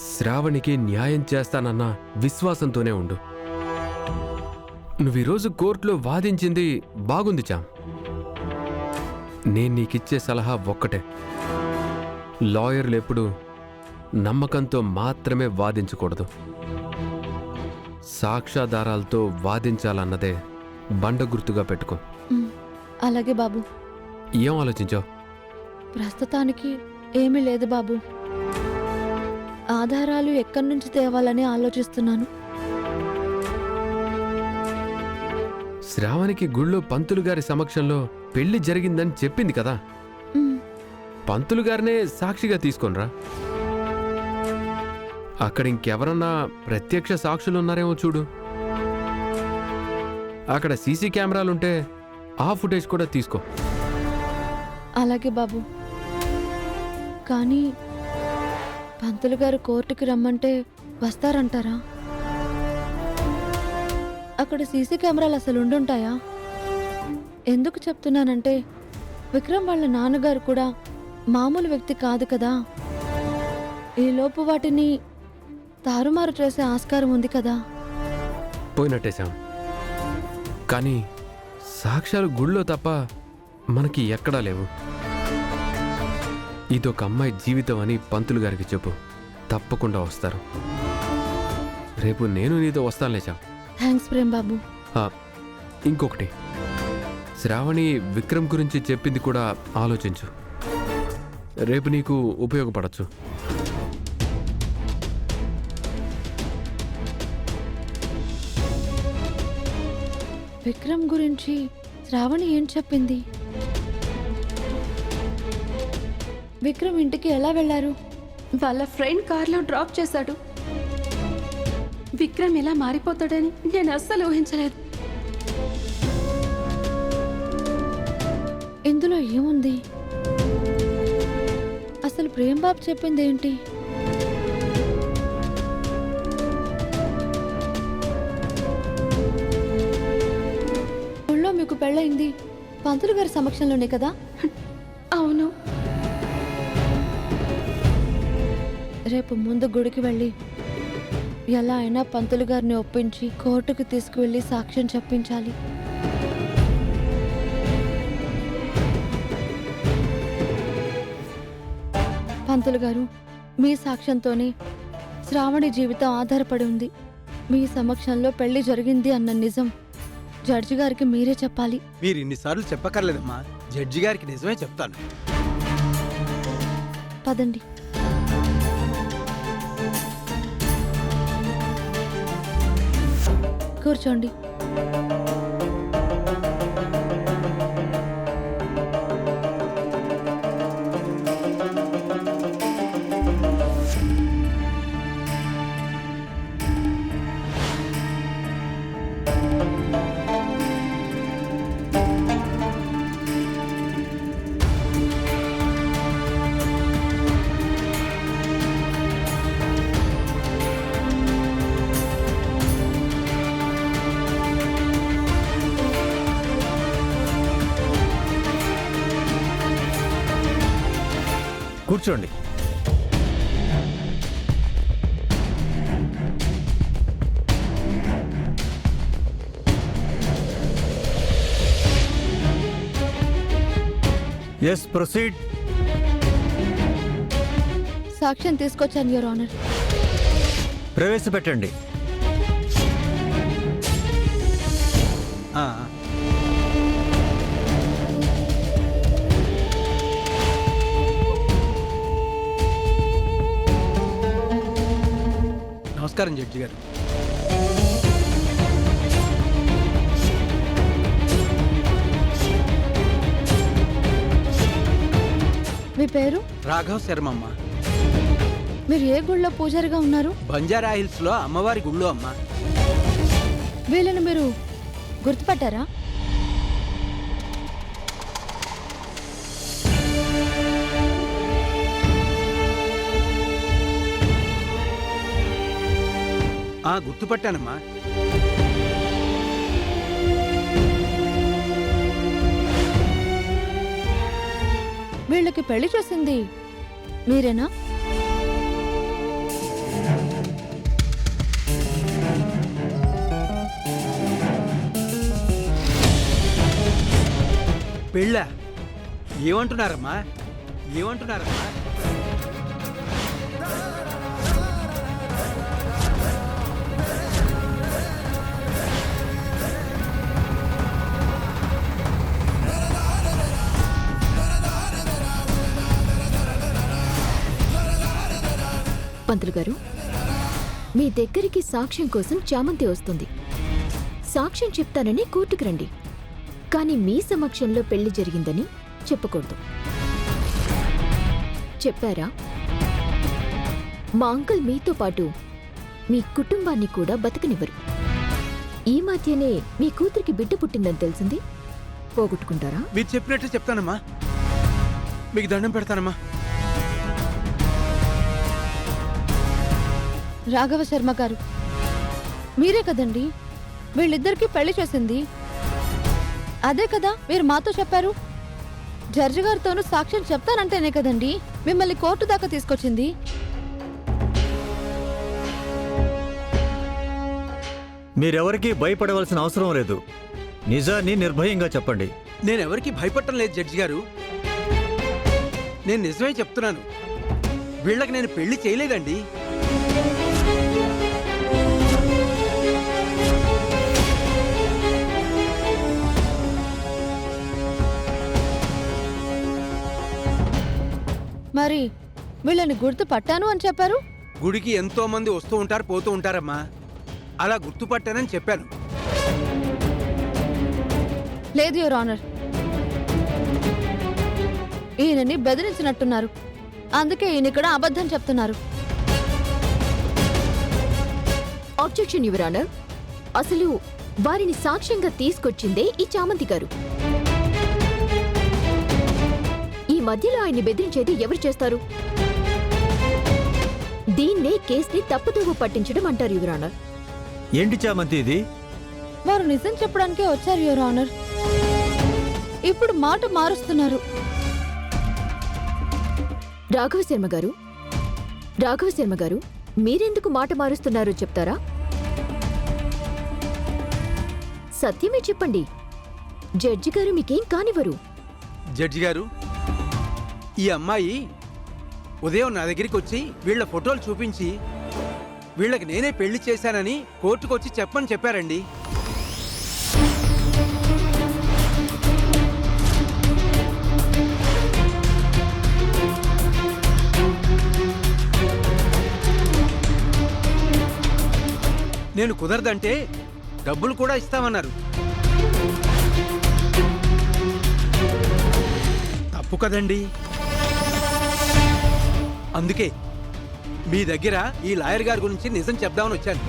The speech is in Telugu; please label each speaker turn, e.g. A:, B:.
A: శ్రావణికి న్యాయం చేస్తానన్న విశ్వాసంతోనే ఉండు. నువ్వు ఈరోజు కోర్టులో వాదించింది బాగుంది చామ్. నేను నీకిచ్చే సలహా ఒక్కటే, లాయర్లు ఎప్పుడు నమ్మకంతో మాత్రమే వాదించకూడదు, సాక్ష్యాధారాలతో వాదించాలన్నదే బండ గుర్తుగా పెట్టుకో.
B: అలాగే బాబు.
A: ఏం ఆలోచించావు?
B: ప్రస్తుతానికి ఏమీ లేదు బాబు. ఆధారాలు ఎక్కడి నుంచి తేవాలని ఆలోచిస్తున్నాను.
A: శ్రావణికి గుళ్ళో పంతులు గారి సమక్షంలో పెళ్లి జరిగిందని చెప్పింది కదా, పంతులు గారినే సాక్షిగా తీసుకోనరా. అక్కడ ఇంకెవరన్నా ప్రత్యక్ష సాక్షులున్నారేమో చూడు. అక్కడ సీసీ కెమెరాలుంటే ఆ ఫుటేజ్ కూడా తీసుకో.
B: అలాగే బాబు. కానీ పంతులు గారు కోర్టుకి రమ్మంటే వస్తారంటారా? అక్కడ సీసీ కెమెరాలు అసలు ఉండుంటాయా? ఎందుకు చెప్తున్నానంటే విక్రమ్ వాళ్ళ నాన్నగారు కూడా మామూలు వ్యక్తి కాదు కదా. ఈలోపు వాటిని తారుమారు చేసే ఆస్కారం ఉంది కదా.
A: పోయినట్టేశాం, కానీ సాక్ష్యాలు గుళ్ళో తప్ప మనకి ఎక్కడా లేవు. ఇదొక అమ్మాయి జీవితం అని పంతులు గారికి చెప్పు, తప్పకుండా వస్తారు. రేపు నేను నీతో వస్తానులేచాం.
B: థ్యాంక్స్ ప్రేమ్ బాబు.
A: ఇంకొకటి, శ్రావణి విక్రమ్ గురించి చెప్పింది కూడా ఆలోచించు, రేపు నీకు ఉపయోగపడచ్చు.
B: విక్రమ్ గురించి శ్రావణి ఏం చెప్పింది? విక్రమ్ ఇంటికి ఎలా వెళ్లారు?
C: వాళ్ళ ఫ్రెండ్ కార్లో డ్రాప్ చేశాడు. విక్రమ్ ఎలా మారిపోతాడని నేను అస్సలు ఊహించలేదు.
B: ఇందులో ఏముంది? అసలు ప్రేమ్ బాబు చెప్పింది ఏంటి? ఊళ్ళో మీకు పెళ్ళయింది పంతులు గారి సమక్షంలోనే కదా?
C: అవును.
B: రేపు ముందు గుడికి వెళ్ళి ఎలా అయినా పంతులు గారిని ఒప్పించి కోర్టుకు తీసుకువెళ్ళి సాక్ష్యం చెప్పించాలి. పంతులు గారు, మీ సాక్ష్యంతోనే శ్రావణి జీవితం ఆధారపడి ఉంది. మీ సమక్షంలో పెళ్లి జరిగింది అన్న నిజం జడ్జి గారికి మీరే చెప్పాలి.
D: మీరు ఇన్నిసార్లు చెప్పక్కర్లేదమ్మా, జడ్జి గారికి నిజమే చెప్తాను.
B: పదండి. కూర్చోండి.
E: కూర్చోండి. Yes, proceed.
B: సాక్ష్యం తీసుకొచ్చాను యువర్ ఆనర్.
E: ప్రవేశపెట్టండి.
D: నమస్కారం జడ్జి గారు.
B: మీ పేరు?
D: రాఘవ్ శర్మమ్మ.
B: మీరు ఏ గుళ్ళో పూజారిగా ఉన్నారు?
D: బంజారా హిల్స్ లో అమ్మవారి గుళ్ళు అమ్మ.
B: వీళ్ళని మీరు గుర్తుపట్టారా?
D: గుర్తుపట్టానమ్మా.
B: వీళ్ళకి పెళ్లి చేసింది మీరేనా?
D: పెళ్ళా? ఏమంటున్నారమ్మా? ఏమంటున్నారమ్మా?
F: పంతులు గారు, మీ దగ్గరికి సాక్ష్యం కోసం చామంతి వస్తుంది. సాక్ష్యం చెప్తానని కోర్టుకు రండి, కానీ మీ సమక్షంలో పెళ్లి జరిగిందని చెప్పకూడదు. చెప్పారా? మా అంకుల్ మీతో పాటు మీ కుటుంబాన్ని కూడా బతకనివ్వరు. ఈ మధ్యనే మీ కూతురికి బిడ్డ పుట్టిందని తెలిసింది. పోగొట్టుకుంటారా?
D: మీరు చెప్పినట్టు చెప్తానమ్మా. మీకు దండం పెడతానమ్మా.
B: రాఘవ శర్మ గారు, మీరే కదండి వీళ్ళిద్దరికీ పెళ్లి చేసింది. అదే కదా మీరు మాతో చెప్పారు. జడ్జి గారితోనూ సాక్ష్యం చెప్తానంటేనే కదండి మిమ్మల్ని కోర్టు దాకా తీసుకొచ్చింది.
E: మీరెవరికీ భయపడవలసిన అవసరం లేదు. నిజాన్ని నిర్భయంగా చెప్పండి.
D: నేనెవరికి భయపడటం లేదు జడ్జి గారు. నేను నిజమే చెప్తున్నాను. వీళ్ళకి నేను పెళ్లి చేయలేదండి.
B: మరి వీళ్ళని గుర్తు పట్టాను అని చెప్పారు.
D: గుడికి ఎంతో మంది వస్తూ ఉంటారు, పోతూ ఉంటారమ్మా. అలా గుర్తుపట్టానని చెప్పాను.
B: లేదు యువర్ ఆనర్, ఈయనని బెదిరించినట్టున్నారు. అందుకే ఈయన ఇక్కడ అబద్ధం చెప్తున్నారు.
F: Objection your honour. అసలు వారిని సాక్ష్యంగా తీసుకొచ్చిందే ఈ చామంతి గారు. ఈ మధ్యలో ఆయన్ని బెదిరించేది ఎవరు చేస్తారు? దీన్నే కేసుని తప్పుదోవ పట్టించడం అంటారు యువర్ ఆనర్.
E: ఏంటి చామంతి ఇది?
B: వారు నిజం చెప్పడానికే వచ్చారు యువర్ ఆనర్. ఇప్పుడు మాట మారుస్తున్నారు.
F: రాఘవ శర్మ గారు, మీరెందుకు మాట మారుస్తున్నారో చెప్తారా? సత్యమే చెప్పండి. జడ్జి గారు మీకేం కానివ్వరు.
D: జడ్జి గారు, ఈ అమ్మాయి ఉదయం నా దగ్గరికి వచ్చి వీళ్ళ ఫోటోలు చూపించి వీళ్ళకి నేనే పెళ్లి చేశానని కోర్టుకు వచ్చి చెప్పని చెప్పారండి. నేను కుదరదంటే డబ్బులు కూడా ఇస్తామన్నారు. తప్పు కదండి. అందుకే మీ దగ్గర ఈ లాయర్ గారి గురించి నిజం చెప్దామని వచ్చాను.